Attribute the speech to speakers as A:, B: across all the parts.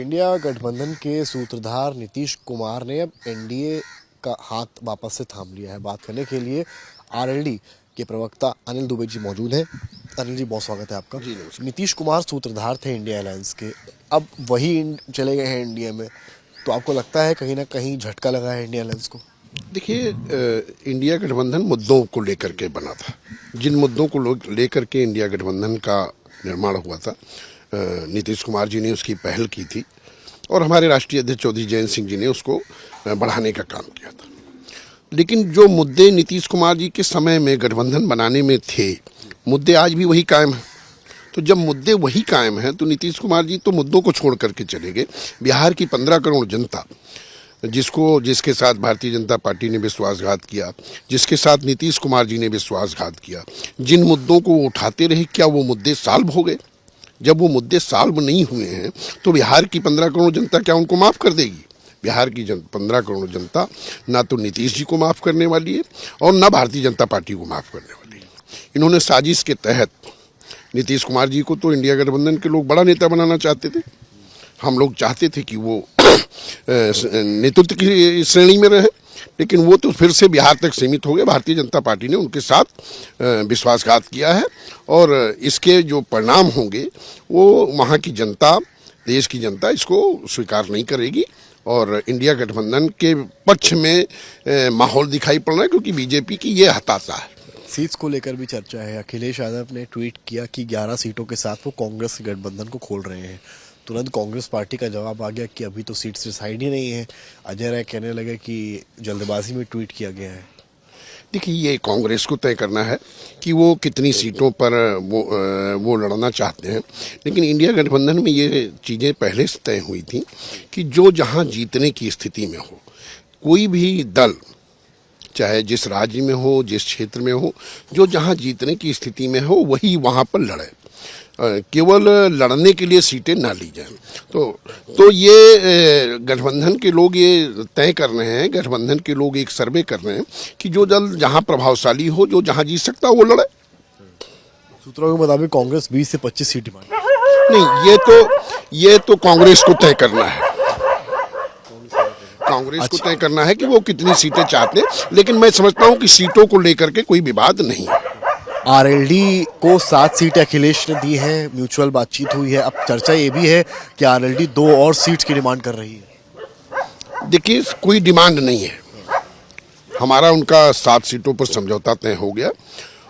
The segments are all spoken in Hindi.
A: इंडिया गठबंधन के सूत्रधार नीतीश कुमार ने अब एनडीए का हाथ वापस से थाम लिया है। बात करने के लिए आरएलडी के प्रवक्ता अनिल दुबे जी मौजूद हैं। अनिल जी, बहुत स्वागत है आपका।
B: जी नमस्कार।
A: नीतीश कुमार सूत्रधार थे इंडिया अलायंस के, अब वही चले गए हैं इंडिया में, तो आपको लगता है कहीं ना कहीं झटका लगा है इंडिया अलायंस को?
B: देखिए, इंडिया गठबंधन मुद्दों को लेकर के बना था। जिन मुद्दों को लेकर के इंडिया गठबंधन का निर्माण हुआ था, नीतीश कुमार जी ने उसकी पहल की थी और हमारे राष्ट्रीय अध्यक्ष चौधरी जयंत सिंह जी ने उसको बढ़ाने का काम किया था। लेकिन जो मुद्दे नीतीश कुमार जी के समय में गठबंधन बनाने में थे, मुद्दे आज भी वही कायम हैं। तो जब मुद्दे वही कायम हैं तो नीतीश कुमार जी तो मुद्दों को छोड़ करके चले गए। बिहार की 15 करोड़ जनता जिसके साथ भारतीय जनता पार्टी ने विश्वासघात किया, जिसके साथ नीतीश कुमार जी ने विश्वासघात किया, जिन मुद्दों को वो उठाते रहे, क्या वो मुद्दे सॉल्व हो गए? जब वो मुद्दे सॉल्व नहीं हुए हैं तो बिहार की 15 करोड़ जनता क्या उनको माफ़ कर देगी? बिहार की 15 करोड़ जनता ना तो नीतीश जी को माफ़ करने वाली है और ना भारतीय जनता पार्टी को माफ़ करने वाली है। इन्होंने साजिश के तहत नीतीश कुमार जी को तो इंडिया गठबंधन के लोग बड़ा नेता बनाना चाहते थे। हम लोग चाहते थे कि वो नेतृत्व की श्रेणी में रहे, लेकिन वो तो फिर से बिहार तक सीमित हो गए। भारतीय जनता पार्टी ने उनके साथ विश्वासघात किया है और इसके जो परिणाम होंगे वो वहाँ की जनता, देश की जनता इसको स्वीकार नहीं करेगी और इंडिया गठबंधन के पक्ष में माहौल दिखाई पड़ रहा है, क्योंकि बीजेपी की ये हताशा है।
A: सीट्स को लेकर भी चर्चा है। अखिलेश यादव ने ट्वीट किया कि 11 सीटों के साथ वो कांग्रेस के गठबंधन को खोल रहे हैं। तुरंत कांग्रेस पार्टी का जवाब आ गया कि अभी तो सीट्स डिसाइड ही नहीं है। अजय राय कहने लगे कि जल्दबाजी में ट्वीट किया गया है।
B: देखिए, ये कांग्रेस को तय करना है कि वो कितनी सीटों पर वो लड़ना चाहते हैं, लेकिन इंडिया गठबंधन में ये चीज़ें पहले से तय हुई थी कि जो जहां जीतने की स्थिति में हो, कोई भी दल चाहे जिस राज्य में हो, जिस क्षेत्र में हो, जो जहां जीतने की स्थिति में हो वही वहां पर लड़े। केवल लड़ने के लिए सीटें ना ली जाएं। तो ये गठबंधन के लोग ये तय कर रहे हैं, गठबंधन के लोग एक सर्वे कर रहे हैं कि जो दल जहां प्रभावशाली हो, जो जहां जीत सकता हो, वो लड़े।
A: सूत्रों के मुताबिक कांग्रेस 20 से 25 सीट मांगी।
B: नहीं, ये तो कांग्रेस को तय करना है। कांग्रेस को तय करना है कि वो कितनी सीटें चाहते हैं, लेकिन मैं समझता हूं कि सीटों को लेकर के कोई विवाद नहीं है।
A: आरएलडी को 7 सीटें अखिलेश ने दी है, म्यूचुअल बातचीत हुई है। अब चर्चा ये भी है कि आरएलडी 2 और सीट्स की डिमांड कर रही है।
B: देखिए, कोई डिमांड नहीं है। हमारा उनका 7 सीटों पर समझौता तय हो गया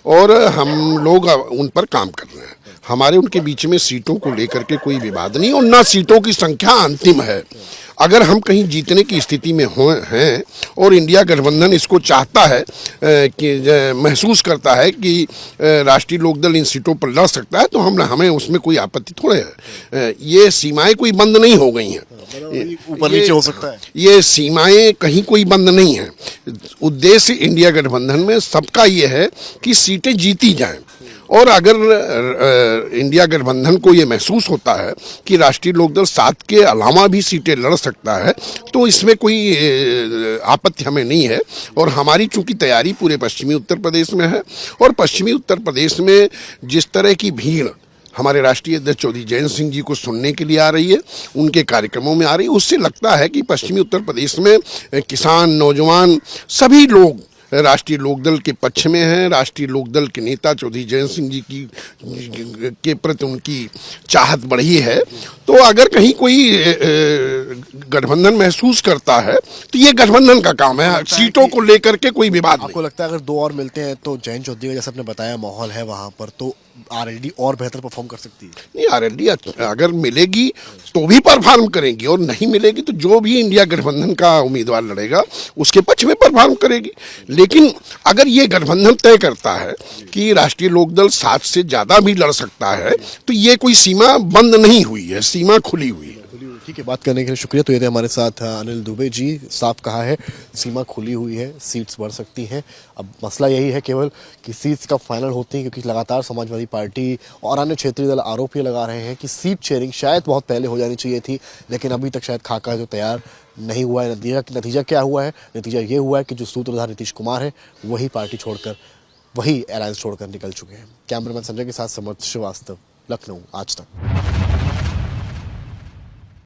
B: और हम लोग उन पर काम कर रहे हैं। हमारे उनके बीच में सीटों को लेकर के कोई विवाद नहीं और ना सीटों की संख्या अंतिम है। अगर हम कहीं जीतने की स्थिति में हैं और इंडिया गठबंधन इसको चाहता है कि महसूस करता है कि राष्ट्रीय लोकदल इन सीटों पर लड़ सकता है, तो हमें उसमें कोई आपत्ति थोड़े है। ये सीमाएं कोई बंद नहीं हो गई हैं,
A: ऊपर नीचे हो सकता है।
B: ये सीमाएं कहीं कोई बंद नहीं है। उद्देश्य इंडिया गठबंधन में सबका ये है कि सीटें जीती जाएं और अगर इंडिया गठबंधन को ये महसूस होता है कि राष्ट्रीय लोकदल 7 के अलावा भी सीटें लड़ सकता है, तो इसमें कोई आपत्ति हमें नहीं है। और हमारी चूंकि तैयारी पूरे पश्चिमी उत्तर प्रदेश में है और पश्चिमी उत्तर प्रदेश में जिस तरह की भीड़ हमारे राष्ट्रीय अध्यक्ष चौधरी जयंत सिंह जी को सुनने के लिए आ रही है, उनके कार्यक्रमों में आ रही है, उससे लगता है कि पश्चिमी उत्तर प्रदेश में किसान, नौजवान, सभी लोग राष्ट्रीय लोकदल के पक्ष में हैं। राष्ट्रीय लोकदल के नेता चौधरी जयंत सिंह जी के प्रति उनकी चाहत बढ़ी है। तो अगर कहीं कोई गठबंधन महसूस करता है तो ये गठबंधन का काम है, सीटों को लेकर के कोई विवाद नहीं।
A: आपको लगता है अगर 2 और मिलते हैं तो जयंत चौधरी का जैसे आपने बताया माहौल है वहां पर, तो आरएलडी और बेहतर परफॉर्म कर सकती है?
B: नहीं, आरएलडी अगर मिलेगी तो भी परफॉर्म करेगी और नहीं मिलेगी तो जो भी इंडिया गठबंधन का उम्मीदवार लड़ेगा उसके पक्ष में परफॉर्म करेगी। लेकिन अगर ये गठबंधन तय करता है कि राष्ट्रीय लोकदल 7 से ज्यादा भी लड़ सकता है, तो ये कोई सीमा बंद नहीं हुई है, सीमा खुली हुई है।
A: ठीक है, बात करने के लिए शुक्रिया। तो ये थे हमारे साथ अनिल दुबे जी। साफ कहा है, सीमा खुली हुई है, सीट्स बढ़ सकती हैं। अब मसला यही है केवल कि सीट्स कब फाइनल होती हैं, क्योंकि लगातार समाजवादी पार्टी और अन्य क्षेत्रीय दल आरोप ये लगा रहे हैं कि सीट शेयरिंग शायद बहुत पहले हो जानी चाहिए थी, लेकिन अभी तक शायद खाका जो तैयार नहीं हुआ है। नतीजा क्या हुआ है? नतीजा ये हुआ है कि जो सूत्रधार नीतीश कुमार है वही पार्टी छोड़कर, वही अलायंस छोड़कर निकल चुके हैं। कैमरामैन संजय के साथ समर्थ श्रीवास्तव, लखनऊ, आज तक।